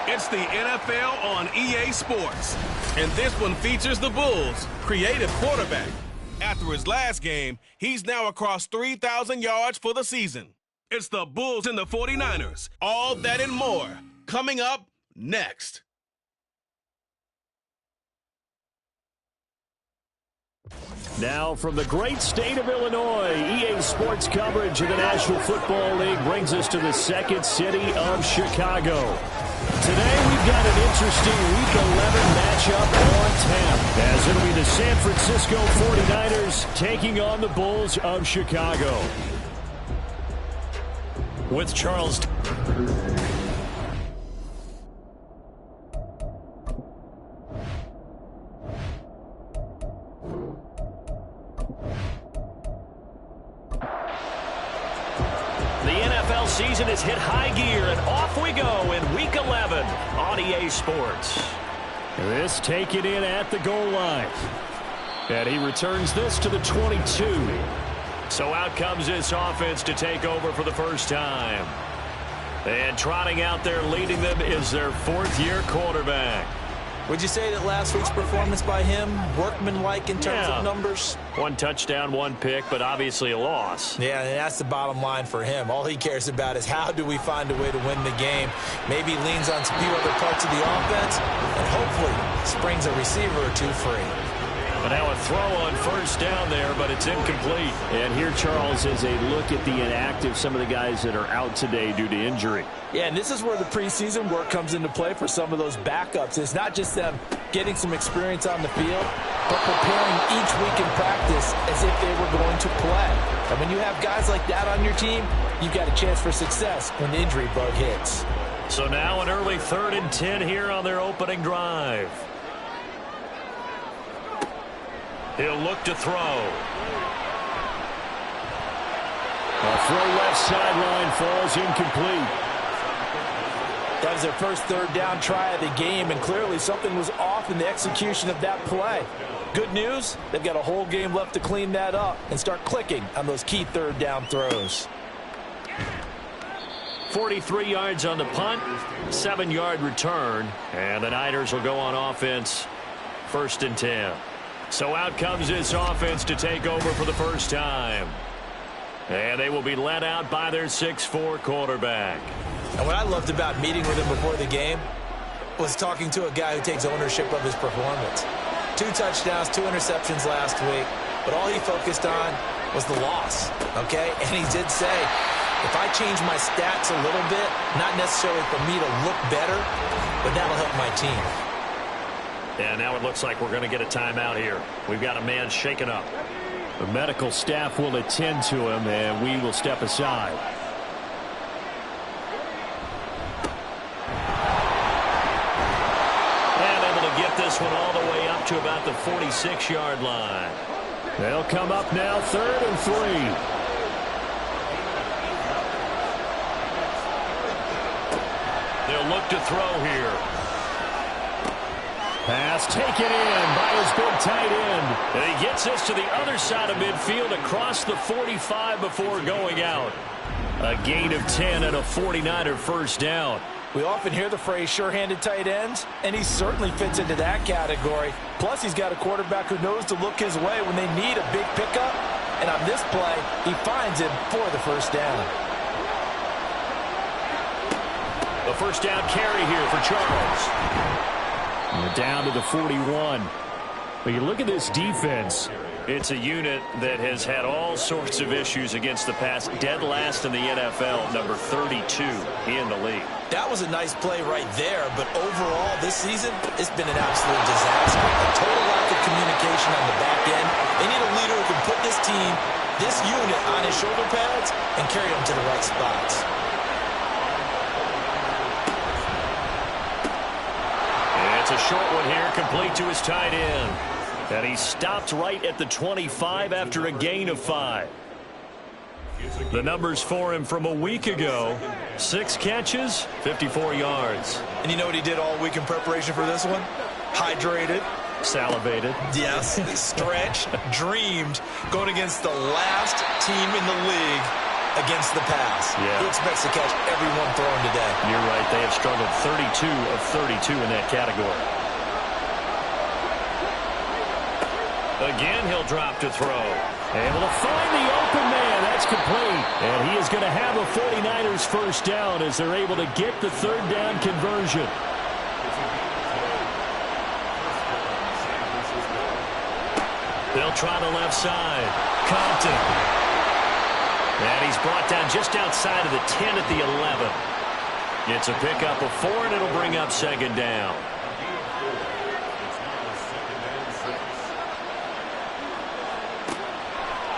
It's the NFL on EA Sports. And this one features the Bulls' creative quarterback. After his last game, he's now across 3,000 yards for the season. It's the Bulls and the 49ers. All that and more. Coming up next. Now from the great state of Illinois, EA Sports coverage of the National Football League brings us to the second city of Chicago. Today we've got an interesting Week 11 matchup on tap, as it'll be the San Francisco 49ers taking on the Bulls of Chicago. With Charles. Season has hit high gear, and off we go in Week 11 on EA Sports. This taken in at the goal line. And he returns this to the 22. So out comes this offense to take over for the first time. And trotting out there leading them is their fourth-year quarterback. Would you say that last week's performance by him, workmanlike in terms of numbers? One touchdown, one pick, but obviously a loss. Yeah, and that's the bottom line for him. All he cares about is how do we find a way to win the game. Maybe leans on a few other parts of the offense, and hopefully springs a receiver or two free. But now a throw on first down there, but it's incomplete. And here, Charles, is a look at the inactive, some of the guys that are out today due to injury. Yeah, and this is where the preseason work comes into play for some of those backups. It's not just them getting some experience on the field, but preparing each week in practice as if they were going to play. And when you have guys like that on your team, you've got a chance for success when the injury bug hits. So now an early 3rd and 10 here on their opening drive. He'll look to throw. A throw left sideline falls incomplete. That was their first third down try of the game, and clearly something was off in the execution of that play. Good news, they've got a whole game left to clean that up and start clicking on those key third down throws. 43 yards on the punt, 7-yard return, and the Niners will go on offense, 1st and 10. So out comes this offense to take over for the first time. And they will be led out by their 6'4" quarterback. And what I loved about meeting with him before the game was talking to a guy who takes ownership of his performance. 2 touchdowns, 2 interceptions last week, but all he focused on was the loss, okay? And he did say, if I change my stats a little bit, not necessarily for me to look better, but that'll help my team. And now it looks like we're going to get a timeout here. We've got a man shaken up. The medical staff will attend to him, and we will step aside. And able to get this one all the way up to about the 46-yard line. They'll come up now, 3rd and 3. They'll look to throw here. Pass taken in by his big tight end. And he gets this to the other side of midfield across the 45 before going out. A gain of 10 and a 49er first down. We often hear the phrase sure-handed tight ends, and he certainly fits into that category. Plus, he's got a quarterback who knows to look his way when they need a big pickup. And on this play, he finds him for the first down. The first down carry here for Charles. We're down to the 41. But you look at this defense. It's a unit that has had all sorts of issues against the pass. Dead last in the NFL, number 32 in the league. That was a nice play right there, but overall this season, it's been an absolute disaster. A total lack of communication on the back end. They need a leader who can put this team, this unit, on his shoulder pads and carry them to the right spots. It's a short one here, complete to his tight end. And he stopped right at the 25 after a gain of 5. The numbers for him from a week ago, 6 catches, 54 yards. And you know what he did all week in preparation for this one? Hydrated. Salivated. Yes, stretched, dreamed, going against the last team in the league against the pass. Yeah. He expects to catch everyone thrown today. You're right. They have struggled 32 of 32 in that category. Again, he'll drop to throw. Able to find the open man. That's complete. And he is going to have a 49ers first down as they're able to get the third down conversion. They'll try the left side. Compton. And he's brought down just outside of the 10 at the 11. It's a pickup of 4, and it'll bring up second down.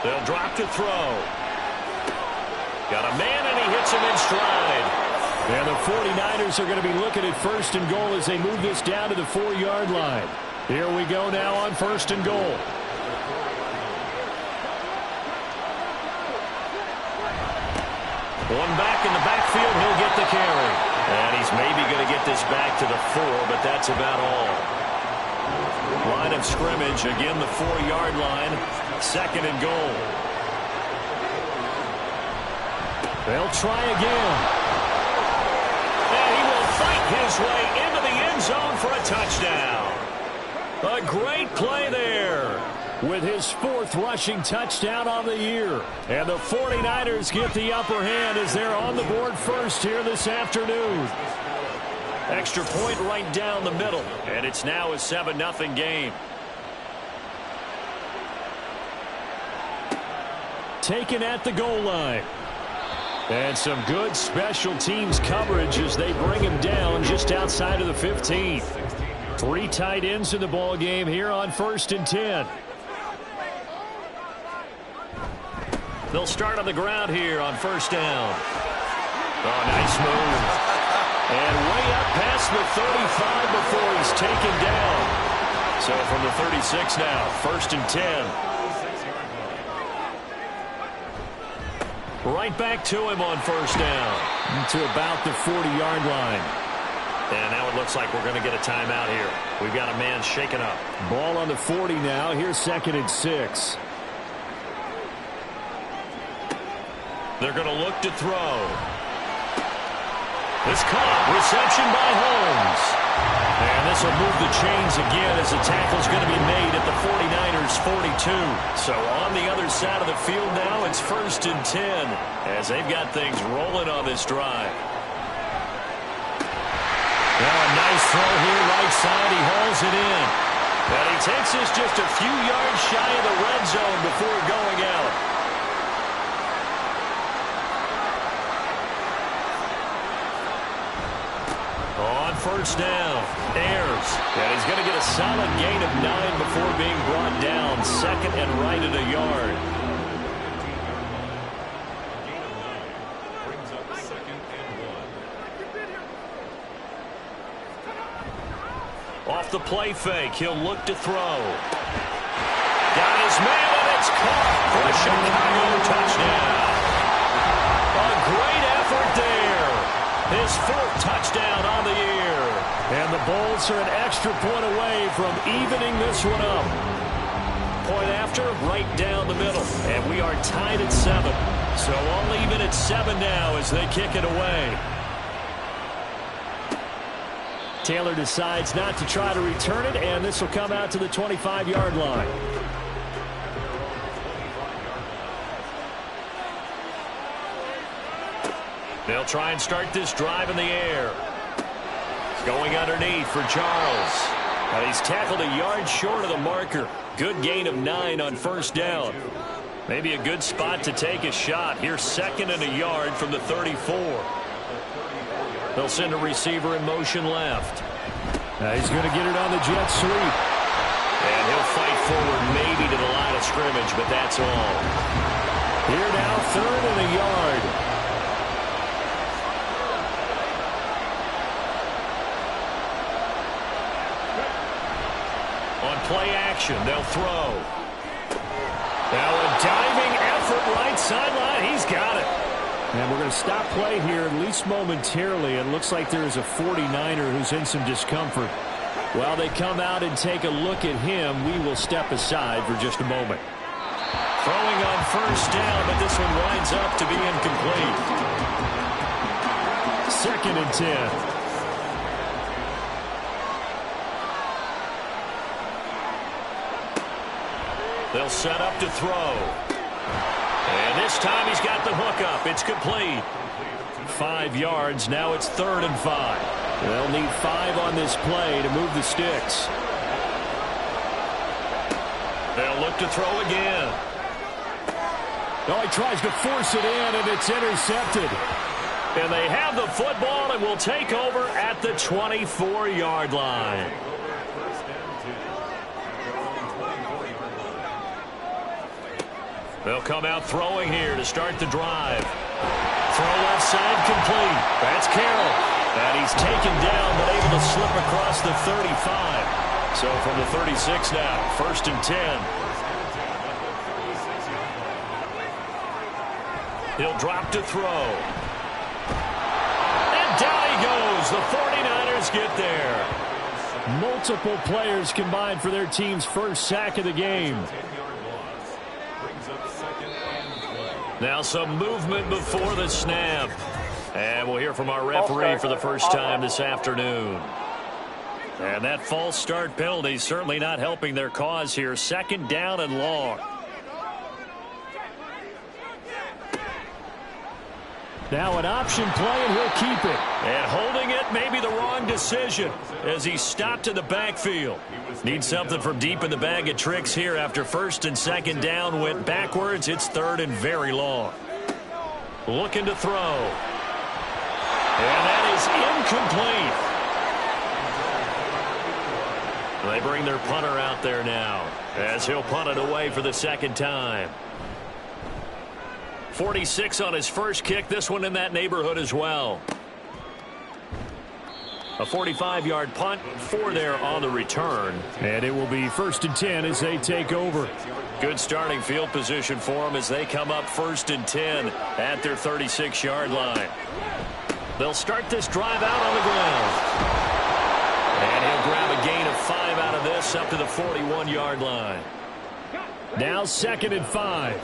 They'll drop to throw. Got a man, and he hits him in stride. And the 49ers are going to be looking at first and goal as they move this down to the 4-yard line. Here we go now on first and goal. One back in the backfield, he'll get the carry. And he's maybe going to get this back to the 4, but that's about all. Line of scrimmage, again the 4-yard line, second and goal. They'll try again. And he will fight his way into the end zone for a touchdown. A great play there, with his 4th rushing touchdown on the year. And the 49ers get the upper hand as they're on the board first here this afternoon. Extra point right down the middle, and it's now a 7-0 game. Taken at the goal line. And some good special teams coverage as they bring him down just outside of the 15. 3 tight ends in the ball game here on 1st and 10. They'll start on the ground here on first down. Oh, nice move. And way up past the 35 before he's taken down. So from the 36 now, 1st and 10. Right back to him on first down. To about the 40-yard line. And now it looks like we're going to get a timeout here. We've got a man shaken up. Ball on the 40 now. Here's 2nd and 6. They're going to look to throw. It's caught. Reception by Holmes. And this will move the chains again as the tackle's going to be made at the 49ers' 42. So on the other side of the field now, it's 1st and 10 as they've got things rolling on this drive. Now a nice throw here right side. He hauls it in. And he takes this just a few yards shy of the red zone before going out. On first down, Ayers. And he's going to get a solid gain of 9 before being brought down. 2nd and right at a yard. Off the play fake, he'll look to throw. Got his man, and it's caught for a Chicago touchdown. A great effort there. His 4th touchdown on the year. And the Bulls are an extra point away from evening this one up. Point after, right down the middle. And we are tied at 7. So all even at 7 now as they kick it away. Taylor decides not to try to return it, and this will come out to the 25-yard line. They'll try and start this drive in the air. Going underneath for Charles. He's tackled a yard short of the marker. Good gain of 9 on first down. Maybe a good spot to take a shot. Here's 2nd and a yard from the 34. They'll send a receiver in motion left. He's going to get it on the jet sweep. And he'll fight forward maybe to the line of scrimmage, but that's all. Here now, 3rd and a yard. On play action, they'll throw. Now a diving effort right sideline. He's got it. And we're going to stop play here, at least momentarily. It looks like there is a 49er who's in some discomfort. While they come out and take a look at him, we will step aside for just a moment. Throwing on first down, but this one winds up to be incomplete. 2nd and 10. They'll set up to throw. And this time he's got the hook up. It's complete. 5 yards. Now it's 3rd and 5. They'll need 5 on this play to move the sticks. They'll look to throw again. Oh, he tries to force it in, and it's intercepted. And they have the football and will take over at the 24-yard line. They'll come out throwing here to start the drive. Throw left side complete. That's Carroll. And he's taken down but able to slip across the 35. So from the 36 now, 1st and 10. He'll drop to throw. And down he goes. The 49ers get there. Multiple players combined for their team's first sack of the game. Now some movement before the snap. And we'll hear from our referee for the first time this afternoon. And that false start penalty certainly not helping their cause here. 2nd down and long. Now an option play, and he'll keep it. And holding it may be the wrong decision as he stopped in the backfield. Needs something from deep in the bag of tricks here after 1st and 2nd down. Went backwards. It's 3rd and very long. Looking to throw. And that is incomplete. They bring their punter out there now as he'll punt it away for the 2nd time. 46 on his first kick. This one in that neighborhood as well. A 45-yard punt, 4 there on the return. And it will be 1st and 10 as they take over. Good starting field position for them as they come up 1st and 10 at their 36-yard line. They'll start this drive out on the ground. And he'll grab a gain of 5 out of this up to the 41-yard line. Now 2nd and 5.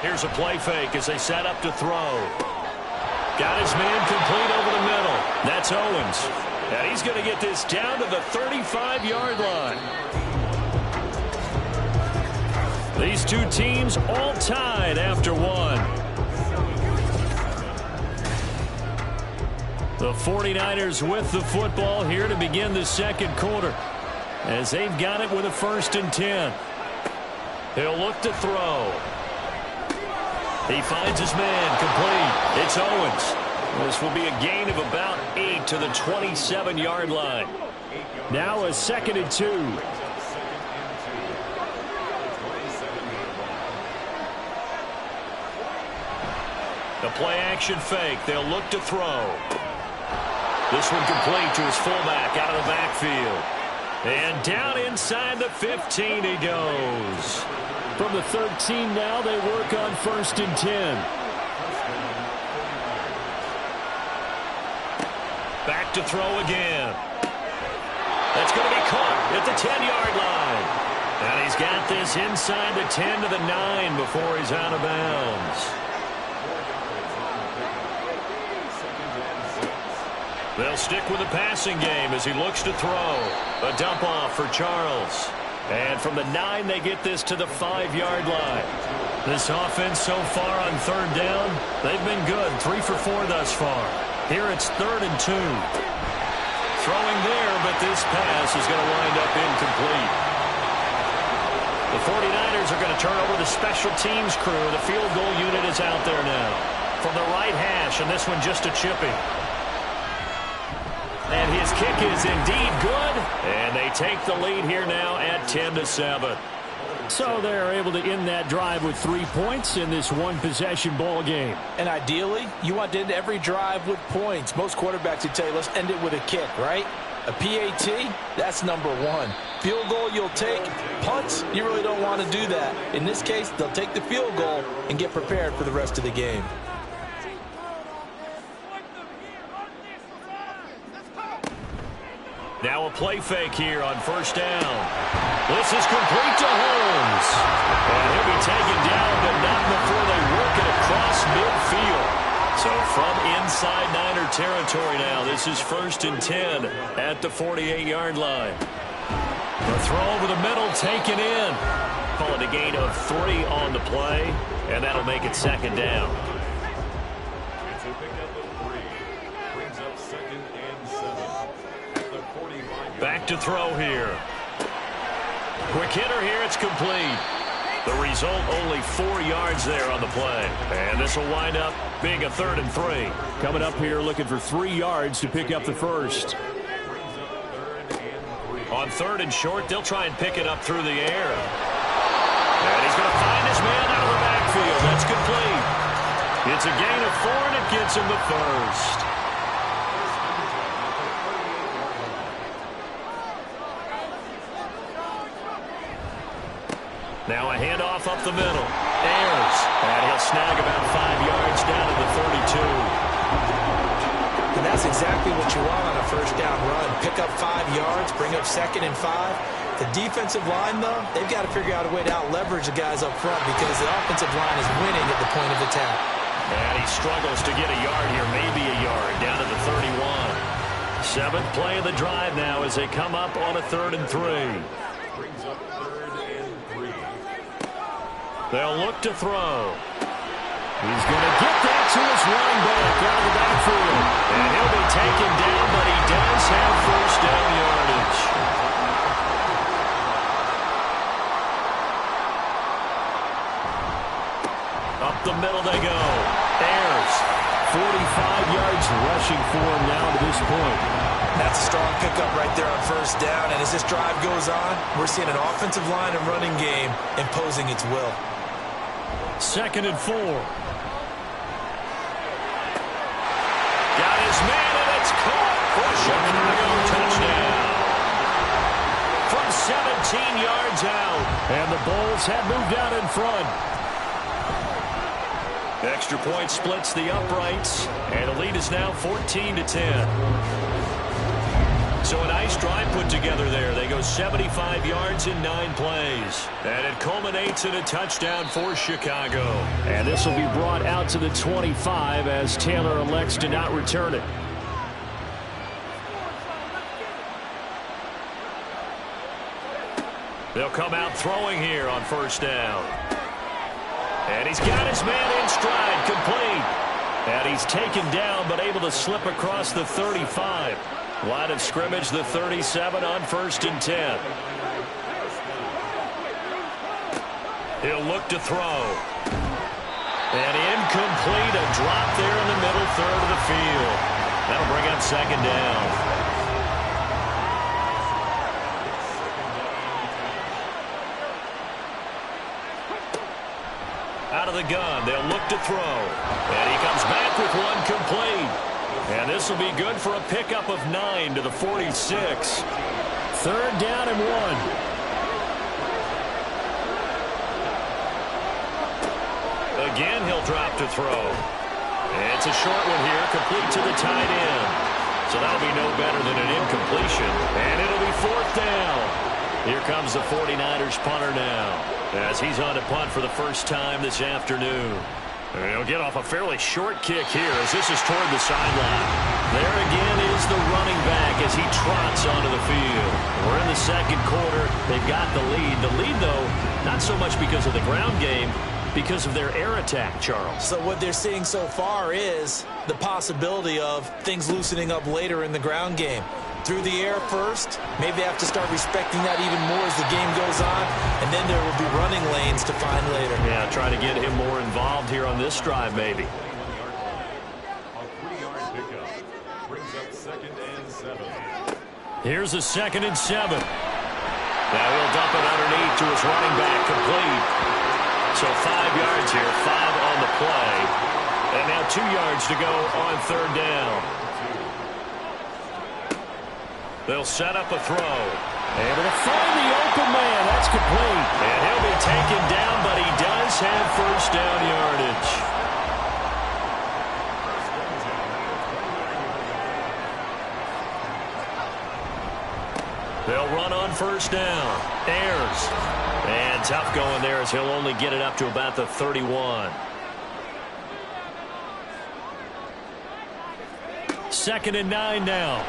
Here's a play fake as they set up to throw. Got his man complete over the middle. That's Owens. And he's going to get this down to the 35-yard line. These two teams all tied after one. The 49ers with the football here to begin the 2nd quarter as they've got it with a 1st and 10. He'll look to throw. He finds his man complete. It's Owens. This will be a gain of about 8 to the 27-yard line. Now a 2nd and 2. The play action fake. They'll look to throw. This one complete to his fullback out of the backfield. And down inside the 15 he goes. From the 13 now, they work on 1st and 10. Back to throw again. That's going to be caught at the 10-yard line. And he's got this inside the 10 to the 9 before he's out of bounds. They'll stick with the passing game as he looks to throw. A dump off for Charles. And from the 9, they get this to the 5-yard line. This offense so far on 3rd down, they've been good. 3 for 4 thus far. Here it's 3rd and 2. Throwing there, but this pass is going to wind up incomplete. The 49ers are going to turn over the special teams crew. The field goal unit is out there now. From the right hash, and this one just a chipping. And his kick is indeed good. And they take the lead here now at 10-7. So they're able to end that drive with 3 points in this one-possession ball game. And ideally, you want to end every drive with points. Most quarterbacks would tell you, let's end it with a kick, right? A PAT, that's number 1. Field goal you'll take. Punts, you really don't want to do that. In this case, they'll take the field goal and get prepared for the rest of the game. Now a play fake here on first down. This is complete to Holmes. And he'll be taken down, but not before they work it across midfield. So from inside Niner territory now, this is 1st and 10 at the 48-yard line. The throw over the middle taken in. Call it a gain of 3 on the play, and that'll make it 2nd down. Back to throw here. Quick hitter here, it's complete. The result, only 4 yards there on the play. And this will wind up being a 3rd and 3. Coming up here looking for 3 yards to pick up the first. On 3rd and short, they'll try and pick it up through the air. And he's going to find his man out of the backfield. That's complete. It's a gain of 4, and it gets him the first. Now a handoff up the middle. Ayers. And he'll snag about 5 yards down to the 32. And that's exactly what you want on a first down run. Pick up 5 yards, bring up 2nd and 5. The defensive line, though, they've got to figure out a way to out-leverage the guys up front because the offensive line is winning at the point of attack. And he struggles to get a yard here, maybe a yard, down to the 31. 7th play of the drive now as they come up on a 3rd and 3. They'll look to throw. He's going to get that to his running back out of the backfield. And he'll be taken down, but he does have first down yardage. Up the middle they go. Ayers. 45 yards rushing for him now to this point. That's a strong pickup right there on first down. And as this drive goes on, we're seeing an offensive line and running game imposing its will. 2nd and 4. Got his man, and it's caught for Chicago. Touchdown. From 17 yards out. And the Bulls have moved out in front. Extra point splits the uprights, and the lead is now 14-10. So a nice drive put together there. They go 75 yards in 9 plays. And it culminates in a touchdown for Chicago. And this will be brought out to the 25 as Taylor elects to not return it. They'll come out throwing here on first down. And he's got his man in stride, complete. And he's taken down, but able to slip across the 35. Line of scrimmage, the 37 on 1st and 10. He'll look to throw. And incomplete, a drop there in the middle third of the field. That'll bring up 2nd down. Out of the gun, they'll look to throw. And he comes back with one complete. And this will be good for a pickup of 9 to the 46. 3rd down and 1. Again, he'll drop to throw. And it's a short one here, complete to the tight end. So that'll be no better than an incompletion. And it'll be 4th down. Here comes the 49ers punter now, as he's on to punt for the first time this afternoon. And he'll get off a fairly short kick here as this is toward the sideline. There again is the running back as he trots onto the field. We're in the 2nd quarter. They've got the lead. The lead, though, not so much because of the ground game, because of their air attack, Charles. So what they're seeing so far is the possibility of things loosening up later in the ground game. Through the air first, maybe they have to start respecting that even more as the game goes on, and then there will be running lanes to find later. Yeah, try to get him more involved here on this drive, maybe. Here's a 2nd and 7. Now he'll dump it underneath to his running back, complete. So 5 yards here, 5 on the play. And now 2 yards to go on 3rd down. They'll set up a throw. Able to find the open man. That's complete. And he'll be taken down, but he does have first down yardage. They'll run on first down. Ayers. And tough going there as he'll only get it up to about the 31. Second and 9 now.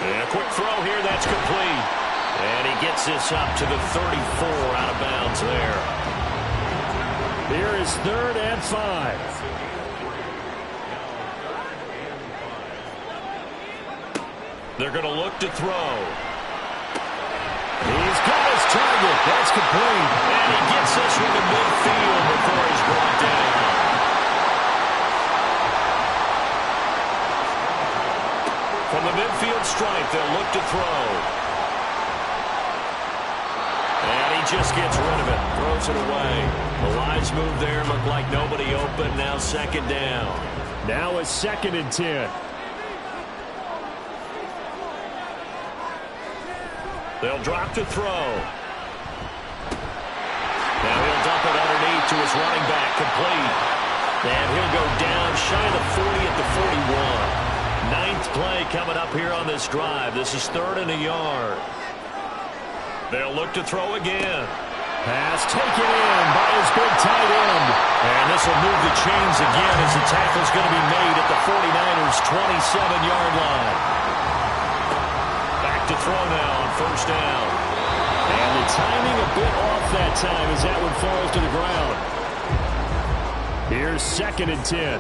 And a quick throw here, that's complete. And he gets this up to the 34 out of bounds there. Here is 3rd and 5. They're going to look to throw. He's got his target. That's complete. And he gets this from the midfield before he's brought down. From the midfield stripe, they'll look to throw. And he just gets rid of it. Throws it away. The lines move there. Look like nobody open. Now 2nd down. Now a 2nd and 10. They'll drop to throw. Now he'll dump it underneath to his running back. Complete. And he'll go down shy of the 40 at the 41. 9th play coming up here on this drive. This is 3rd and a yard. They'll look to throw again. Pass taken in by his big tight end. And this will move the chains again as the tackle's going to be made at the 49ers' 27-yard line. Back to throw now on first down. And the timing a bit off that time as that one falls to the ground. Here's 2nd and 10.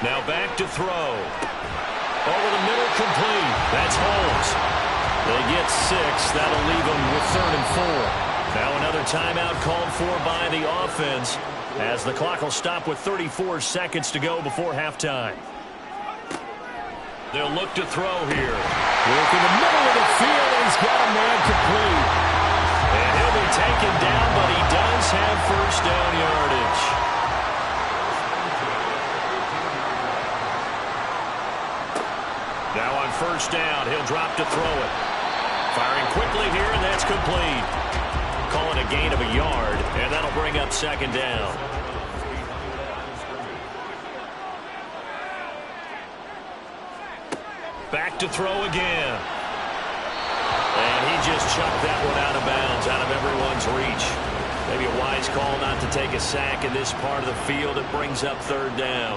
Now back to throw. Over the middle, complete. That's Holmes. They get 6. That'll leave them with 3rd and 4. Now another timeout called for by the offense as the clock will stop with 34 seconds to go before halftime. They'll look to throw here. Look in the middle of the field, and he's got a man complete. And he'll be taken down, but he does have first down yardage. Now on first down, he'll drop to throw it. Firing quickly here, and that's complete. Calling a gain of a yard, and that'll bring up 2nd down. Back to throw again. And he just chucked that one out of bounds, out of everyone's reach. Maybe a wise call not to take a sack in this part of the field. It brings up 3rd down.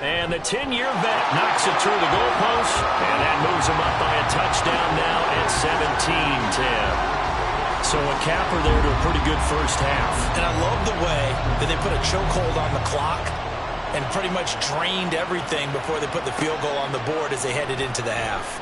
And the 10-year vet knocks it through the goalpost, and that moves him up by a touchdown now at 17-10. So a capper there to a pretty good first half. And I love the way that they put a chokehold on the clock and pretty much drained everything before they put the field goal on the board as they headed into the half.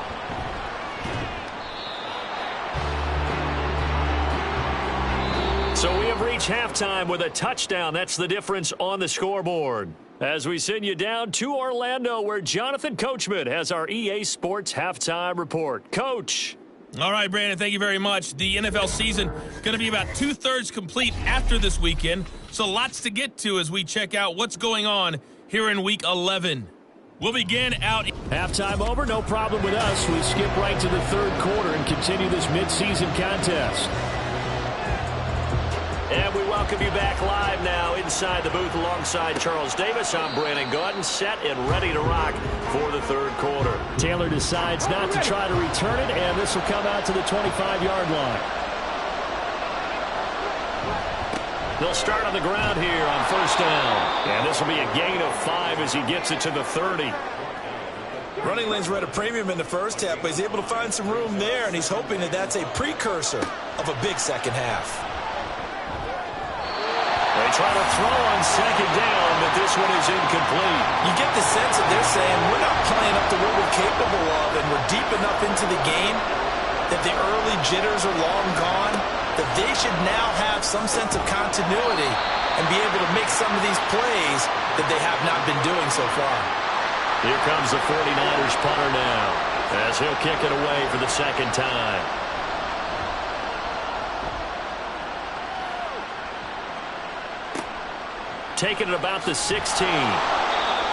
So we have reached halftime with a touchdown. That's the difference on the scoreboard. As we send you down to Orlando, where Jonathan Coachman has our EA Sports Halftime Report. Coach. All right, Brandon, thank you very much. The NFL season going to be about 2/3 complete after this weekend, so lots to get to as we check out what's going on here in Week 11. We'll begin out. Halftime over, no problem with us. We skip right to the 3rd quarter and continue this midseason contest. And we welcome you back live now inside the booth alongside Charles Davis. I'm Brandon Gaudin, set and ready to rock for the 3rd quarter. Taylor decides not to try to return it, and this will come out to the 25-yard line. They'll start on the ground here on first down. And this will be a gain of 5 as he gets it to the 30. Running lanes were at a premium in the first half, but he's able to find some room there, and he's hoping that that's a precursor of a big second half. They try to throw on 2nd down, but this one is incomplete. You get the sense that they're saying we're not playing up to what we're capable of, and we're deep enough into the game that the early jitters are long gone, that they should now have some sense of continuity and be able to make some of these plays that they have not been doing so far. Here comes the 49ers punter now as he'll kick it away for the 2nd time. Taking it about the 16.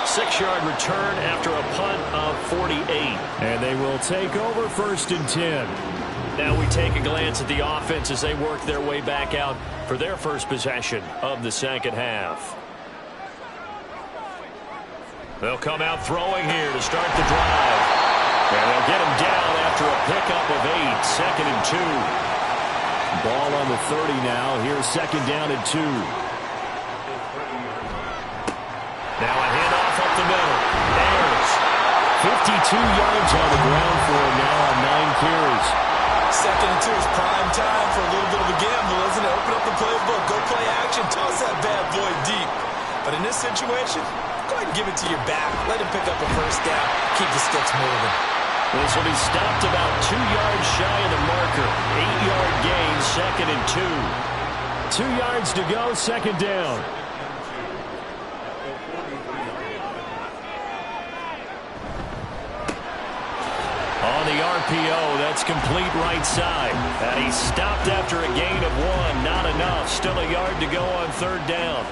6-yard return after a punt of 48. And they will take over 1st and 10. Now we take a glance at the offense as they work their way back out for their first possession of the second half. They'll come out throwing here to start the drive. And they'll get him down after a pickup of 8, 2nd and 2. Ball on the 30 now. Here's 2nd down and 2. Now a handoff up the middle. Ayers. 52 yards on the ground for him now on 9 carries. 2nd and 2 is prime time for a little bit of a gamble, isn't it? Open up the playbook. Go play action. Toss that bad boy deep. But in this situation, go ahead and give it to your back. Let him pick up a first down. Keep the sticks moving. This will be stopped about 2 yards shy of the marker. 8-yard gain, 2nd and 2. 2 yards to go, 2nd down. On the RPO, that's complete right side. And he's stopped after a gain of 1. Not enough. Still a yard to go on 3rd down.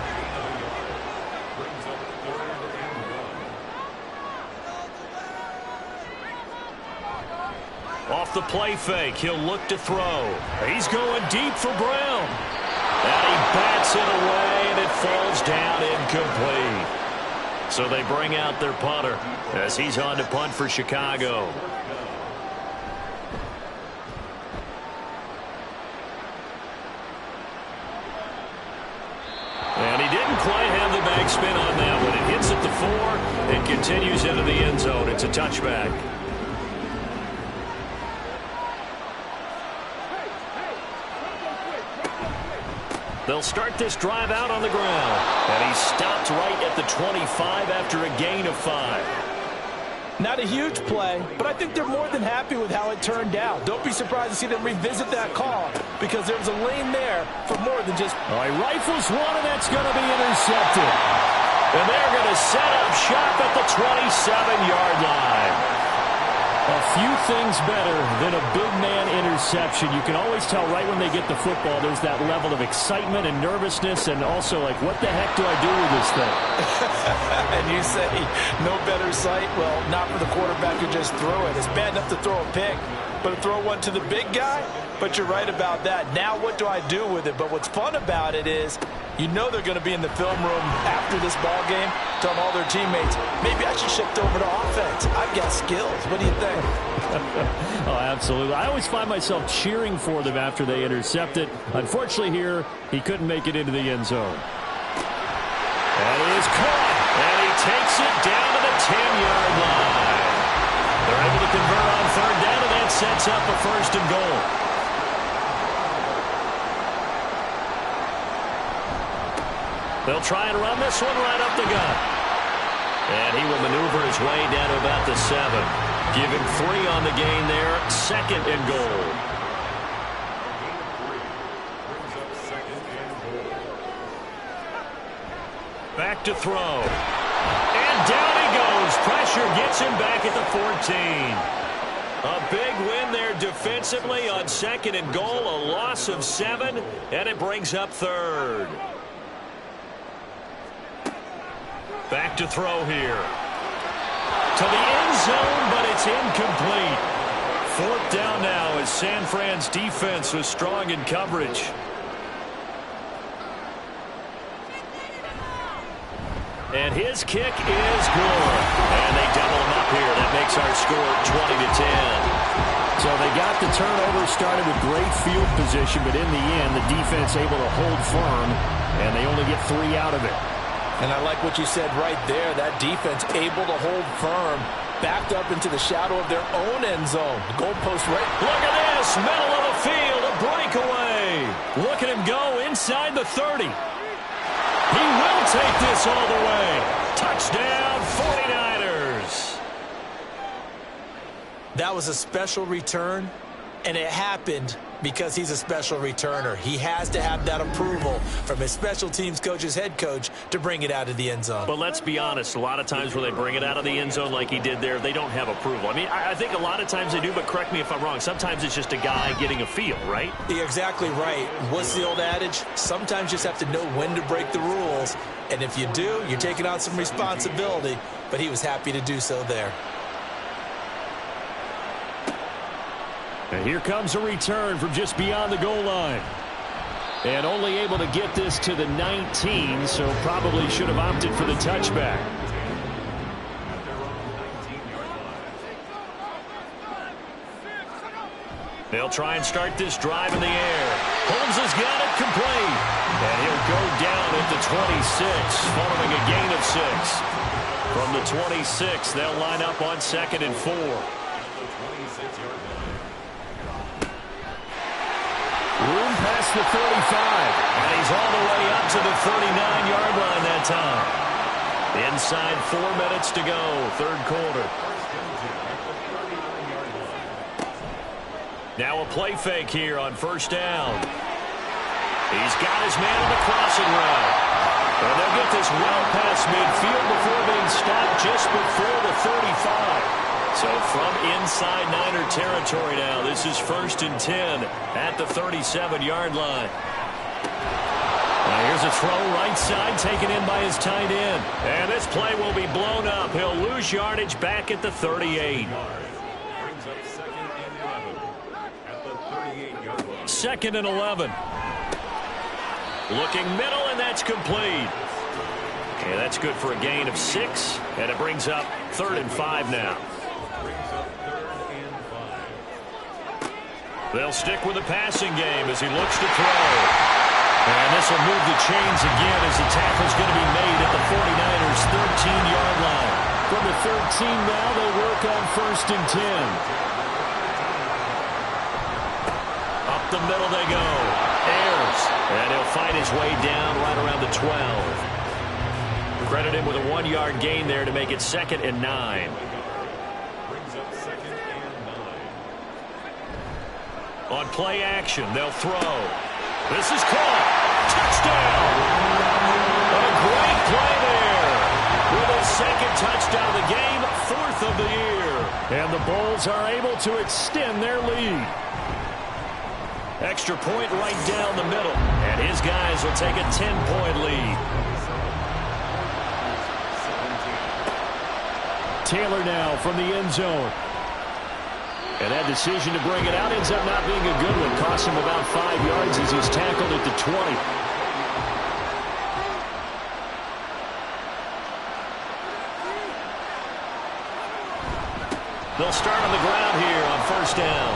Off the play fake, he'll look to throw. He's going deep for Brown. And he bats it away, and it falls down incomplete. So they bring out their punter as he's on to punt for Chicago. And he didn't quite have the backspin on that one. It hits at the 4 and continues into the end zone. It's a touchback. They'll start this drive out on the ground. And he stopped right at the 25 after a gain of 5. Not a huge play, but I think they're more than happy with how it turned out. Don't be surprised to see them revisit that call because there was a lane there for more than just... All right, rifles one, and that's going to be intercepted. And they're going to set up shop at the 27-yard line. A few things better than a big man interception. You can always tell right when they get the football, there's that level of excitement and nervousness and also like, what the heck do I do with this thing? And you say, no better sight? Well, not for the quarterback who just threw it. It's bad enough to throw a pick, but to throw one to the big guy? But you're right about that. Now what do I do with it? But what's fun about it is you know they're going to be in the film room after this ball game telling all their teammates, maybe I should shift over to offense. I've got skills. What do you think? Oh, absolutely. I always find myself cheering for them after they intercept it. Unfortunately here, he couldn't make it into the end zone. And he is caught. And he takes it down to the 10-yard line. They're able to convert on 3rd down, and that sets up a 1st and goal. They'll try and run this one right up the gut. And he will maneuver his way down to about the 7. Give him 3 on the gain there. 2nd and goal. Back to throw. And down he goes. Pressure gets him back at the 14. A big win there defensively on 2nd and goal. A loss of 7. And it brings up 3rd. Back to throw here. To the end zone, but it's incomplete. 4th down now as San Fran's defense was strong in coverage. And his kick is good. And they double him up here. That makes our score 20-10. So they got the turnover started with great field position, but in the end, the defense able to hold firm, and they only get 3 out of it. And I like what you said right there. That defense able to hold firm, backed up into the shadow of their own end zone. The goalpost right. Look at this. Middle of the field. A breakaway. Look at him go inside the 30. He will take this all the way. Touchdown, 49ers. That was a special return, and it happened because he's a special returner. He has to have that approval from his special teams coach's head coach to bring it out of the end zone. But let's be honest, a lot of times when they bring it out of the end zone like he did there, they don't have approval. I mean, I think a lot of times they do, but correct me if I'm wrong. Sometimes it's just a guy getting a feel, right? You're exactly right. What's the old adage? Sometimes you just have to know when to break the rules. And if you do, you're taking on some responsibility. But he was happy to do so there. And here comes a return from just beyond the goal line. And only able to get this to the 19, so probably should have opted for the touchback. They'll try and start this drive in the air. Holmes has got it complete. And he'll go down at the 26, following a gain of 6. From the 26, they'll line up on 2nd and 4. Room past the 35. And he's all the way up to the 39-yard line that time. Inside 4 minutes to go, third quarter. Now a play fake here on first down. He's got his man on the crossing route. And they'll get this well past midfield before being stopped just before the 35. So from inside Niner territory now, this is 1st and 10 at the 37-yard line. Now here's a throw right side taken in by his tight end. And this play will be blown up. He'll lose yardage back at the 38. 2nd and 11. Looking middle, and that's complete. Okay, that's good for a gain of 6, and it brings up 3rd and 5 now. They'll stick with the passing game as he looks to throw. And this will move the chains again as the tackle's going to be made at the 49ers' 13-yard line. From the 13 now, they'll work on 1st and 10. Up the middle they go. Ayers. And he'll fight his way down right around the 12. Credit him with a 1-yard gain there to make it 2nd and 9. On play action, they'll throw. This is caught. Touchdown. A great play there. With a 2nd touchdown of the game, 4th of the year. And the Bulls are able to extend their lead. Extra point right down the middle. And his guys will take a 10-point lead. Taylor now from the end zone. And that decision to bring it out ends up not being a good one. Cost him about 5 yards as he's tackled at the 20. They'll start on the ground here on first down.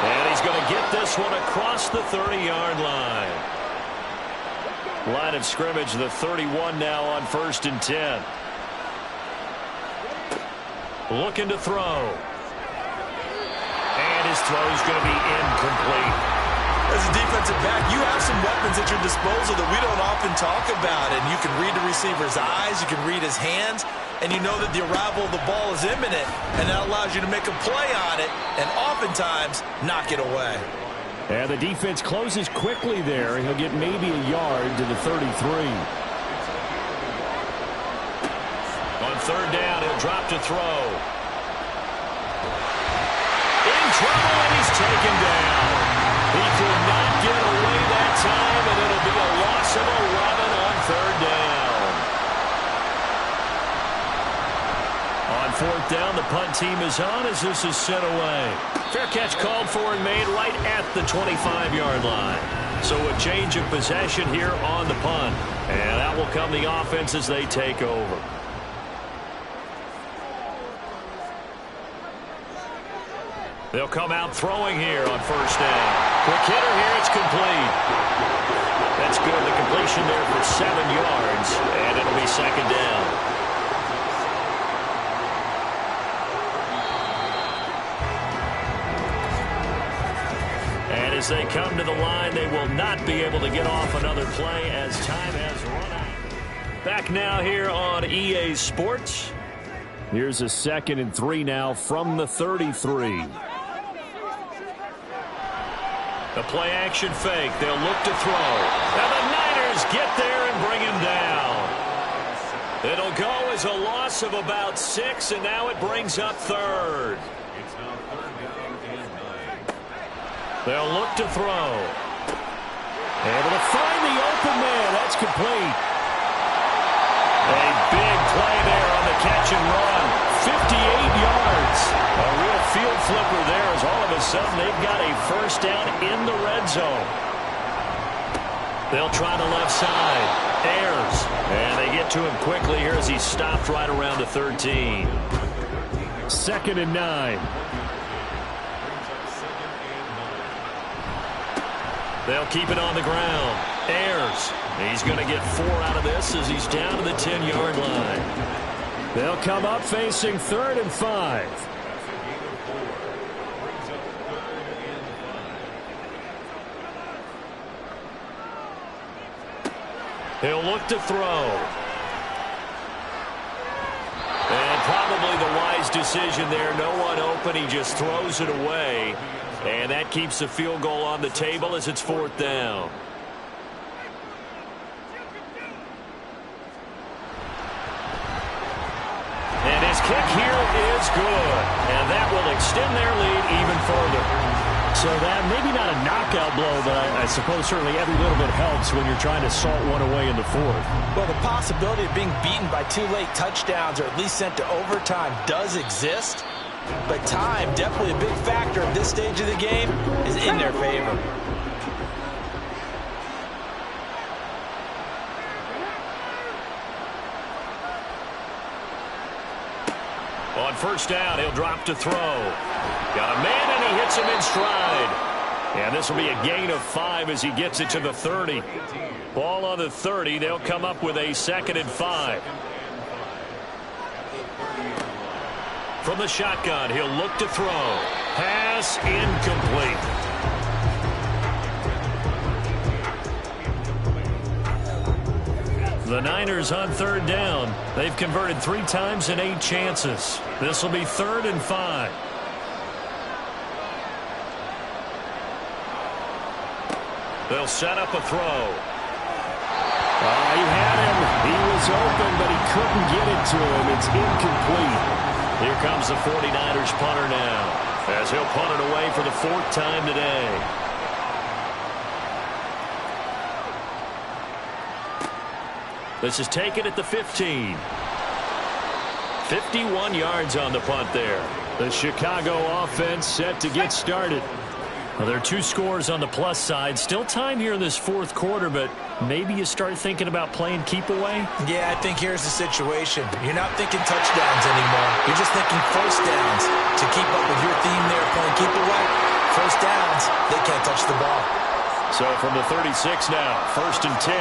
And he's going to get this one across the 30-yard line. Line of scrimmage, the 31 now on 1st and 10. Looking to throw. And his throw is going to be incomplete. As a defensive back, you have some weapons at your disposal that we don't often talk about. And you can read the receiver's eyes, you can read his hands, and you know that the arrival of the ball is imminent, and that allows you to make a play on it and oftentimes knock it away. And the defense closes quickly there. He'll get maybe a yard to the 33. On third down, he'll drop to throw. In trouble, and he's taken down. He could not get away that time, and it'll be a loss of 11 on third down. On fourth down, the punt team is on as this is sent away. Fair catch called for and made right at the 25-yard line. So a change of possession here on the punt. And out will come the offense as they take over. They'll come out throwing here on first down. Quick hitter here, it's complete. That's good. The completion there for 7 yards, and it'll be 2nd down. And as they come to the line, they will not be able to get off another play as time has run out. Back now here on EA Sports. Here's a 2nd and 3 now from the 33. The play action fake. They'll look to throw. And the Niners get there and bring him down. It'll go as a loss of about 6, and now it brings up 3rd. They'll look to throw. Able to find the open man. That's complete. A big play there on the catch and run. 58 yards. yards. A real field flipper there as all of a sudden they've got a first down in the red zone. They'll try the left side. Ayers. And they get to him quickly here as he's stopped right around the 13. 2nd and 9. They'll keep it on the ground. Ayers. He's going to get 4 out of this as he's down to the 10-yard line. They'll come up facing 3rd and 5. He'll look to throw. And probably the wise decision there. No one open. He just throws it away. And that keeps the field goal on the table as it's 4th down. And his kick here is good. And that will extend their lead even further. So that maybe not a knockout blow, but I suppose certainly every little bit helps when you're trying to salt one away in the 4th. Well, the possibility of being beaten by 2 late touchdowns or at least sent to overtime does exist. But time, definitely a big factor at this stage of the game, is in their favor. On 1st down, he'll drop to throw. Got a man, and he hits him in stride. And this will be a gain of 5 as he gets it to the 30. Ball on the 30. They'll come up with a 2nd and 5. From the shotgun, he'll look to throw. Pass incomplete. The Niners on 3rd down. They've converted 3 times in 8 chances. This will be 3rd and 5. They'll set up a throw. He had him. He was open, but he couldn't get it to him. It's incomplete. Here comes the 49ers punter now, as he'll punt it away for the 4th time today. This is taken at the 15. 51 yards on the punt there. The Chicago offense set to get started. Well, there are 2 scores on the plus side. Still time here in this 4th quarter, but maybe you start thinking about playing keep away? Yeah, I think here's the situation. You're not thinking touchdowns anymore. You're just thinking first downs. To keep up with your theme there, playing keep away, first downs, they can't touch the ball. So from the 36 now, 1st and 10.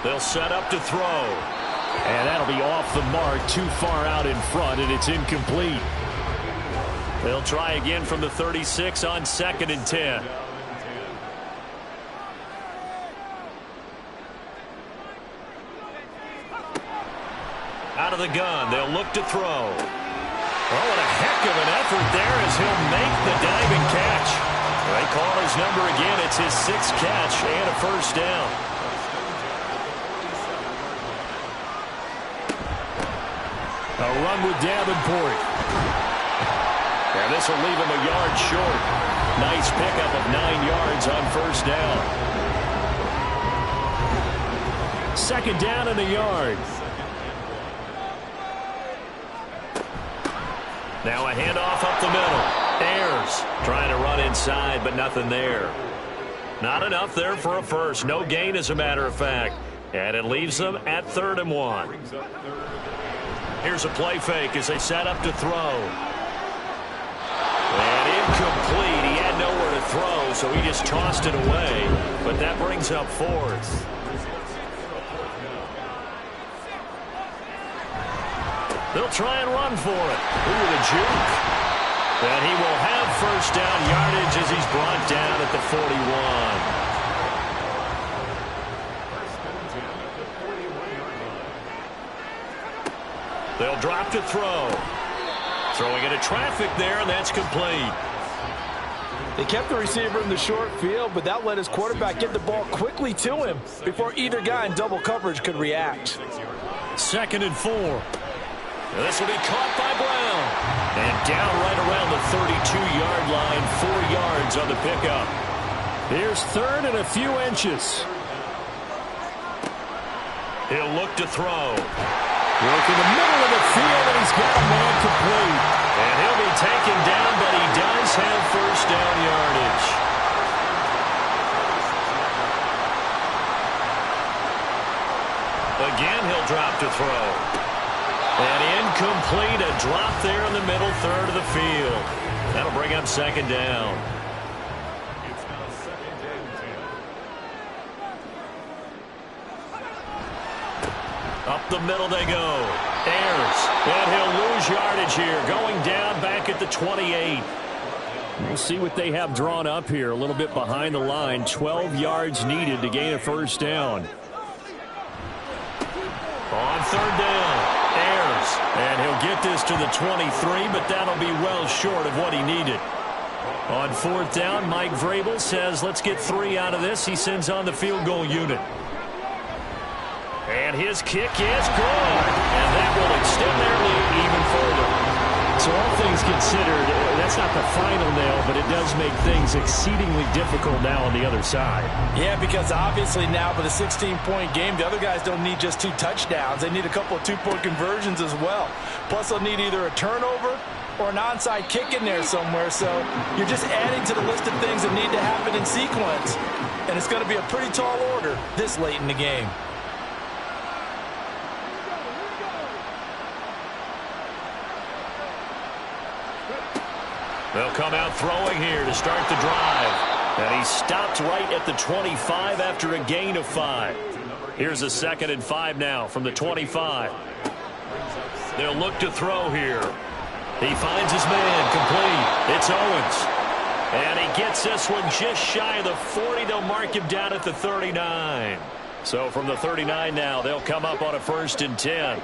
They'll set up to throw. And that'll be off the mark, too far out in front, and it's incomplete. They'll try again from the 36 on 2nd and 10. Out of the gun, they'll look to throw. Oh, what a heck of an effort there as he'll make the diving catch. They call his number again. It's his 6th catch and a first down. A run with Davenport. And this will leave him a yard short. Nice pickup of 9 yards on first down. 2nd down in the yard. Now a handoff up the middle. Ayers trying to run inside, but nothing there. Not enough there for a first. No gain, as a matter of fact. And it leaves them at 3rd and 1. Here's a play fake as they set up to throw. And incomplete. He had nowhere to throw, so he just tossed it away. But that brings up 4th. They'll try and run for it. Ooh, the juke. And he will have first down yardage as he's brought down at the 41. They'll drop to throw. Throwing into traffic there, and that's complete. They kept the receiver in the short field, but that let his quarterback get the ball quickly to him before either guy in double coverage could react. 2nd and 4. And this will be caught by Brown. And down right around the 32-yard line, 4 yards on the pickup. Here's 3rd and a few inches. He'll look to throw. Work in the middle of the field, and he's got a man complete. And he'll be taken down, but he does have first down yardage. Again, he'll drop to throw. And incomplete, a drop there in the middle third of the field. That'll bring up second down. Up the middle they go. Ayers. And he'll lose yardage here. Going down back at the 28. We'll see what they have drawn up here. A little bit behind the line. 12 yards needed to gain a first down. On third down. Ayers. And he'll get this to the 23, but that'll be well short of what he needed. On fourth down, Mike Vrabel says, let's get 3 out of this. He sends on the field goal unit. And his kick is good. And that will extend their lead even further. So all things considered, that's not the final nail, but it does make things exceedingly difficult now on the other side. Yeah, because obviously now with a 16-point game, the other guys don't need just 2 touchdowns. They need a couple of 2-point conversions as well. Plus, they'll need either a turnover or an onside kick in there somewhere. So you're just adding to the list of things that need to happen in sequence. And it's going to be a pretty tall order this late in the game. They'll come out throwing here to start the drive. And he stopped right at the 25 after a gain of 5. Here's a 2nd and 5 now from the 25. They'll look to throw here. He finds his man complete. It's Owens. And he gets this one just shy of the 40. They'll mark him down at the 39. So from the 39 now, they'll come up on a 1st and 10.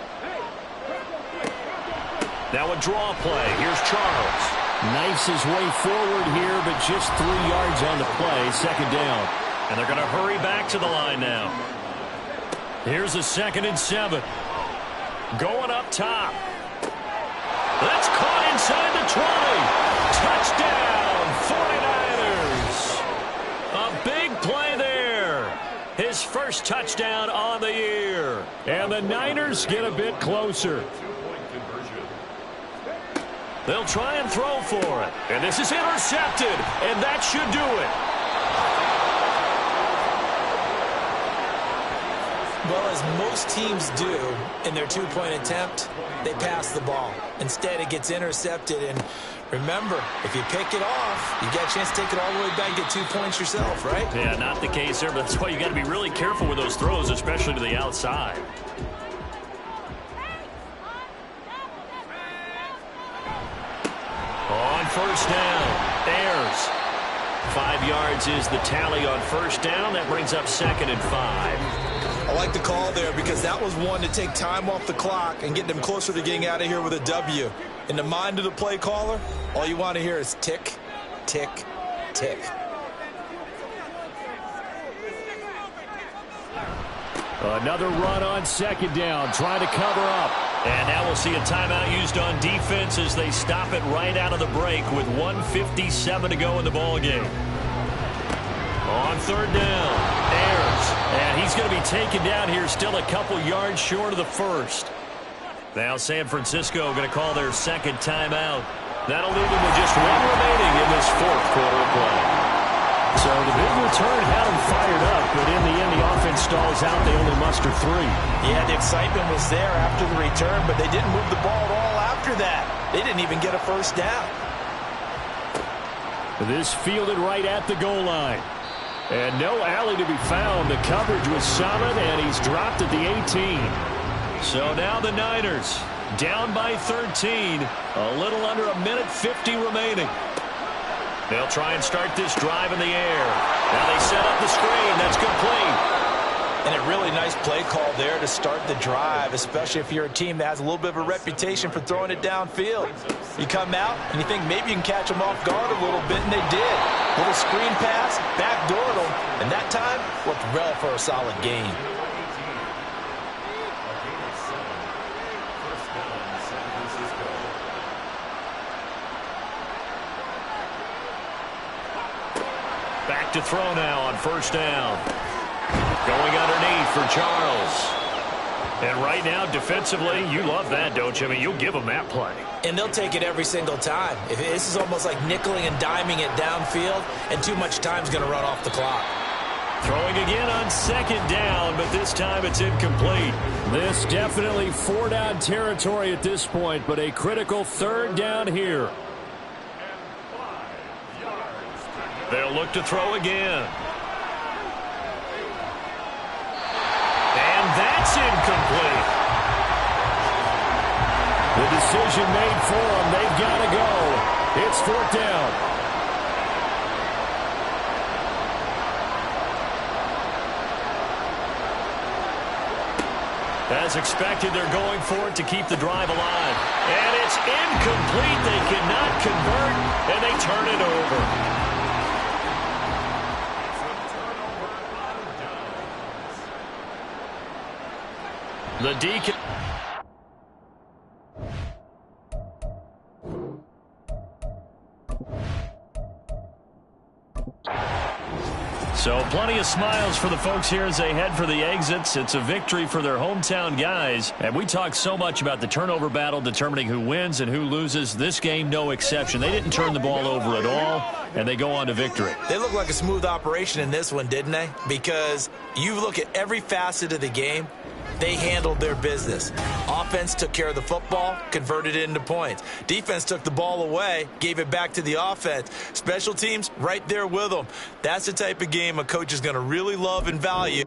Now a draw play. Here's Charles. Knifes his way forward here, but just 3 yards on the play. 2nd down. And they're going to hurry back to the line now. Here's a 2nd and 7. Going up top. That's caught inside the 20. Touchdown, 49ers. A big play there. His first touchdown on the year. And the Niners get a bit closer. They'll try and throw for it. And this is intercepted. And that should do it. Well, as most teams do in their 2-point attempt, they pass the ball. Instead, it gets intercepted. And remember, if you pick it off, you got a chance to take it all the way back and get 2 points yourself, right? Yeah, not the case there, but that's why you got to be really careful with those throws, especially to the outside. On first down, Ayers. 5 yards is the tally on first down. That brings up 2nd and 5. I like the call there because that was one to take time off the clock and get them closer to getting out of here with a W. In the mind of the play caller, all you want to hear is tick, tick, tick. Another run on 2nd down, trying to cover up. And now we'll see a timeout used on defense as they stop it right out of the break with 1:57 to go in the ballgame. On third down, Ayers. And he's going to be taken down here, still a couple yards short of the first. Now San Francisco going to call their 2nd timeout. That'll leave them with just 1 remaining in this 4th quarter of play. So the big return had them fired up, but in the end, the offense stalls out. They only muster 3. Yeah, the excitement was there after the return, but they didn't move the ball at all after that. They didn't even get a first down. This fielded right at the goal line. And no alley to be found. The coverage was solid, and he's dropped at the 18. So now the Niners down by 13. A little under 1:50 remaining. They'll try and start this drive in the air. Now they set up the screen. That's complete. And a really nice play call there to start the drive, especially if you're a team that has a little bit of a reputation for throwing it downfield. You come out and you think maybe you can catch them off guard a little bit, and they did. Little screen pass, backdoored them, and that time worked well for a solid gain. To throw now on first down. Going underneath for Charles. And right now, defensively, you love that, don't you? I mean, you'll give them that play. And they'll take it every single time. This is almost like nickeling and diming it downfield, and too much time's going to run off the clock. Throwing again on second down, but this time it's incomplete. This definitely four-down territory at this point, but a critical third down here. They'll look to throw again. And that's incomplete. The decision made for them. They've got to go. It's fourth down. As expected, they're going for it to keep the drive alive. And it's incomplete. They cannot convert, and they turn it over. The Deacon. So plenty of smiles for the folks here as they head for the exits. It's a victory for their hometown guys. And we talk so much about the turnover battle determining who wins and who loses. This game, no exception. They didn't turn the ball over at all, and they go on to victory. They look like a smooth operation in this one, didn't they? Because you look at every facet of the game, they handled their business. Offense took care of the football, converted it into points. Defense took the ball away, gave it back to the offense. Special teams, right there with them. That's the type of game a coach is going to really love and value.